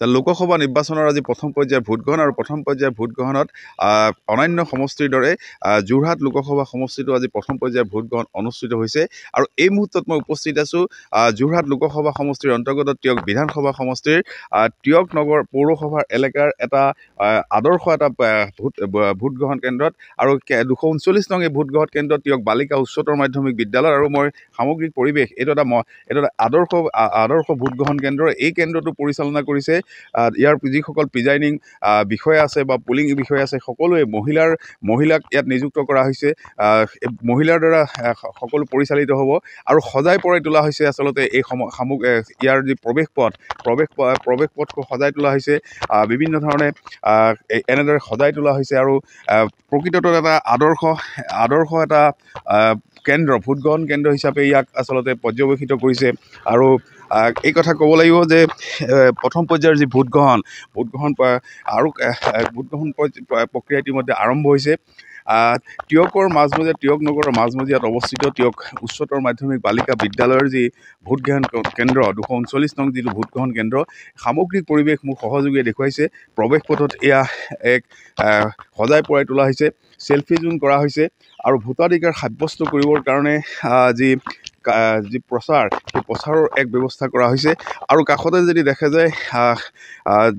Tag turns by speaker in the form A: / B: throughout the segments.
A: লোকসভা নিৰ্বাচনৰ আজি প্ৰথম পৰ্যায়ৰ ভোটগ্ৰহণ আৰু প্ৰথম পৰ্যায়ৰ ভোটগ্ৰহণত অন্যান্য সমষ্টিৰ দৰে যোৰহাট লোকসভা সমষ্টিটো আজি প্ৰথম পৰ্যায়ৰ ভোটগ্ৰহণ অনুষ্ঠিত হৈছে আৰু এই মুহূৰ্তত মই উপস্থিত আছোঁ যোৰহাট লোকসভা সমষ্টিৰ অন্তৰ্গত টিয়ক বিধানসভা সমষ্টিৰ টিয়ক নগৰ পৌৰসভাৰ এলেকাৰ এটা আদৰ্শ এটা ভোটগ্ৰহণ কেন্দ্ৰত আৰু 239 নং এই ভোটগ্ৰহণ কেন্দ্ৰত টিয়ক বালিকা উচ্চতৰ মাধ্যমিক বিদ্যালয় আৰু মই সামগ্ৰিক পৰিৱেশ এইটো এটা আদৰ্শ ভোটগ্ৰহণ কেন্দ্ৰ এই কেন্দ্ৰটো পৰিচালনা কৰিছে ইয়াৰ যিসকল প্ৰিজাইডিং বিষয়া আছে বা পুলিং বিষয়া আছে সকলোৱে মহিলাক ইয়াত নিযুক্ত কৰা হৈছে মহিলাৰ দ্বাৰা সকলো পৰিচালিত হ'ব আৰু সজাই পৰাই তোলা হৈছে আচলতে এই ইয়াৰ যি প্ৰৱেশ পথ সজাই তোলা হৈছে বিভিন্ন ধৰণে এনেদৰে সজাই তোলা হৈছে আৰু প্ৰকৃততে এটা আদৰ্শ এটা কেন্দ্ৰ ভোটগ্ৰহণ কেন্দ্ৰ হিচাপে ইয়াক আচলতে পৰ্যবেক্ষিত কৰিছে আৰু এই কথা ক'ব লাগিব যে প্ৰথম পৰ্যায়ৰ যি ভোটগ্ৰহণ আৰু ভোটগ্ৰহণ প্ৰক্ৰিয়া ইতিমধ্যে আৰম্ভ হৈছে টিয়কৰ মাজমজিয়াত টিয়ক নগৰৰ মাজমজিয়াত অৱস্থিত টিয়ক উচ্চতৰ মাধ্যমিক বালিকা বিদ্যালয়ৰ যি ভোটগ্ৰহণ কেন্দ্ৰ 239 নং যিটো ভোটগ্ৰহণ কেন্দ্ৰ সামগ্ৰিক পৰিৱেশ মোৰ সহযোগীয়ে দেখুৱাইছে প্ৰৱেশ পথত এয়া এক সজাই পৰাই তোলা হৈছে চেলফি জোন কৰা হৈছে আৰু ভোটাধিকাৰ সাব্যস্ত কৰিবৰ কাৰণে যি প্ৰচাৰ সেই প্ৰচাৰৰ এক ব্যৱস্থা কৰা হৈছে আৰু কাষতে যদি দেখা যায়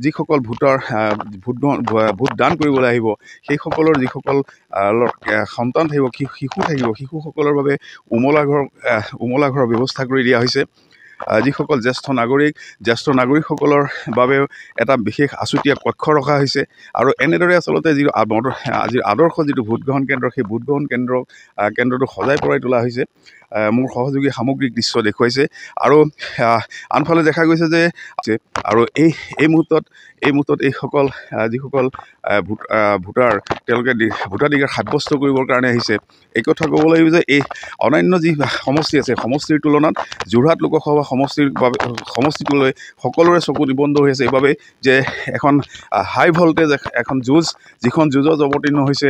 A: যিসকল ভোটদান কৰিবলৈ আহিব সেইসকলৰ যিসকল সন্তান থাকিব শিশুসকলৰ বাবে উমলা ঘৰৰ ব্যৱস্থা কৰি দিয়া হৈছে যিসকল জ্যেষ্ঠ নাগৰিকসকলৰ বাবেও এটা বিশেষ আছুতীয়া কক্ষ ৰখা হৈছে আৰু এনেদৰে আচলতে যি আদৰ্শ যিটো ভোটগ্ৰহণ কেন্দ্ৰ সেই ভোটগ্ৰহণ কেন্দ্ৰটো সজাই পৰাই তোলা হৈছে মোৰ সহযোগী সামগ্ৰিক দৃশ্য দেখুৱাইছে আৰু আনফালে দেখা গৈছে যে আৰু এই মুহূৰ্তত যিসকল ভোটাৰ তেওঁলোকে ভোটাধিকাৰ সাব্যস্ত কৰিবৰ কাৰণে আহিছে এই কথা ক'ব লাগিব যে এই অন্যান্য যি সমষ্টি আছে সমষ্টিৰ তুলনাত যোৰহাট লোকসভা সমষ্টিটোলৈ সকলোৰে চকু নিবন্ধ হৈ আছে এইবাবে যে এখন হাই ভল্টেজ এখন যিখন যুঁজত অৱতীৰ্ণ হৈছে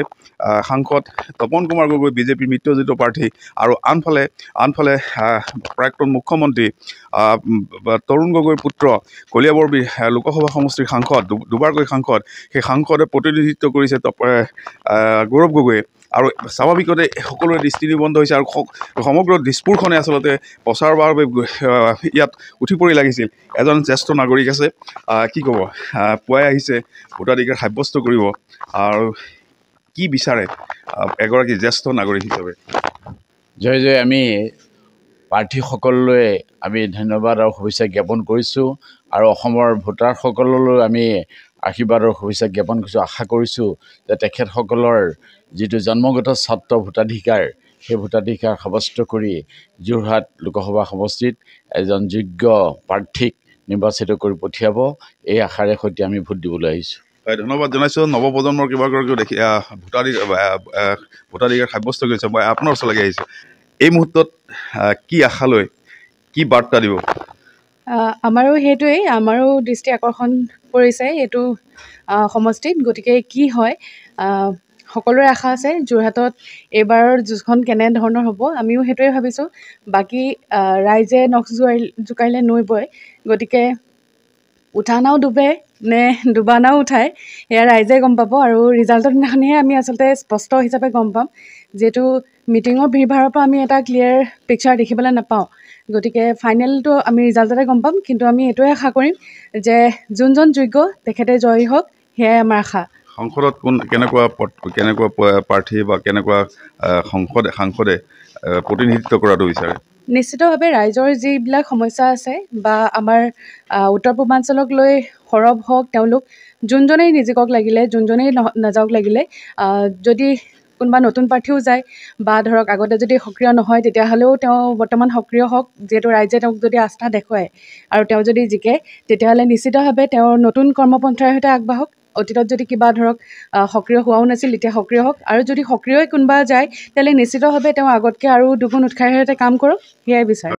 A: সাংসদ তপন কুমাৰ গগৈ বিজেপিৰ মিত্ৰজোঁট প্ৰাৰ্থী আৰু আনফালে প্ৰাক্তন মুখ্যমন্ত্ৰী তৰুণ গগৈৰ পুত্ৰ কলিয়াবৰ লোকসভা সমষ্টিৰ সাংসদ দুবাৰকৈ সাংসদ সেই সাংসদে প্ৰতিনিধিত্ব কৰিছে গৌৰৱ গগৈয়ে আৰু স্বাভাৱিকতে সকলোৰে দৃষ্টি নিবন্ধ হৈছে আৰু সমগ্ৰ দিছপুৰখনে আচলতে প্ৰচাৰৰ বাবে ইয়াত উঠি পৰি লাগিছিল এজন জ্যেষ্ঠ নাগৰিক আছে কি ক'ব পুৱাই আহিছে ভোটাধিকাৰ সাব্যস্ত কৰিব আৰু কি বিচাৰে এগৰাকী জ্যেষ্ঠ নাগৰিক হিচাপে
B: জয় আমি প্ৰাৰ্থীসকললৈ আমি ধন্যবাদ আৰু শুভেচ্ছা জ্ঞাপন কৰিছোঁ আৰু অসমৰ ভোটাৰসকললৈ আমি আশীৰ্বাদ আৰু শুভেচ্ছা জ্ঞাপন কৰিছোঁ আশা কৰিছোঁ যে তেখেতসকলৰ যিটো জন্মগত স্বত্ব ভোটাধিকাৰ সেই ভোটাধিকাৰ সাব্যস্ত কৰি যোৰহাট লোকসভা সমষ্টিত এজন যোগ্য প্ৰাৰ্থীক নিৰ্বাচিত কৰি পঠিয়াব এই আশাৰে সৈতে আমি ভোট দিবলৈ আহিছোঁ
A: হয় ধন্যবাদ জনাইছোঁ নৱপ্ৰজন্মৰ কিবাগৰাকীও দেখি ভোটাধিকাৰ সাব্যস্ত কৰিছে মই আপোনাৰ ওচৰলৈকে আহিছোঁ এই মুহূৰ্তত কি আশা লৈ কি বাৰ্তা দিব
C: আমাৰো সেইটোৱেই আমাৰো দৃষ্টি আকৰ্ষণ কৰিছে এইটো সমষ্টিত গতিকে কি হয় সকলোৰে আশা আছে যোৰহাটত এইবাৰৰ যুঁজখন কেনেধৰণৰ হ'ব আমিও সেইটোৱে ভাবিছোঁ বাকী ৰাইজে নখ জোকাৰিলে নৈ বয় গতিকে উঠা নাও ডুবে নে ডুবা নাও উঠায় সেয়া ৰাইজে গম পাব আৰু ৰিজাল্টৰ দিনাখনিহে আমি আচলতে স্পষ্ট হিচাপে গম পাম যিহেতু মিটিঙৰ ভিৰভাৰৰ পৰা আমি এটা ক্লিয়াৰ পিকচাৰ দেখিবলৈ নাপাওঁ গতিকে ফাইনেলটো আমি ৰিজাল্টতে গম পাম কিন্তু আমি এইটোৱে আশা কৰিম যে যোনজন যোগ্য তেখেতে জয়ী হওক সেয়াই আমাৰ আশা
A: সংসদত কেনেকুৱা প্ৰাৰ্থী বা কেনেকুৱা সাংসদে প্ৰতিনিধিত্ব কৰাটো বিচাৰে
C: নিশ্চিতভাৱে ৰাইজৰ যিবিলাক সমস্যা আছে বা আমাৰ উত্তৰ পূৰ্বাঞ্চলক লৈ সৰব হওক তেওঁলোক যোনজনেই নিজিকক লাগিলে যোনজনেই নাযাওক লাগিলে যদি কোনোবা নতুন প্ৰাৰ্থীও যায় বা ধৰক আগতে যদি সক্ৰিয় নহয় তেতিয়াহ'লেও তেওঁ বৰ্তমান সক্ৰিয় হওক যিহেতু ৰাইজে তেওঁক যদি আস্থা দেখুৱায় আৰু তেওঁ যদি জিকে তেতিয়াহ'লে নিশ্চিতভাৱে তেওঁৰ নতুন কৰ্মপন্থাৰ সৈতে আগবাঢ়ক অতীতত যদি কিবা ধৰক সক্ৰিয় হোৱাও নাছিল এতিয়া সক্ৰিয় হওক আৰু যদি সক্ৰিয় কোনোবা যায় তেতিয়াহ'লে নিশ্চিতভাৱে তেওঁ আগতকৈ আৰু দুগুণ উৎসাহেৰে কাম কৰক সেয়াই বিচাৰে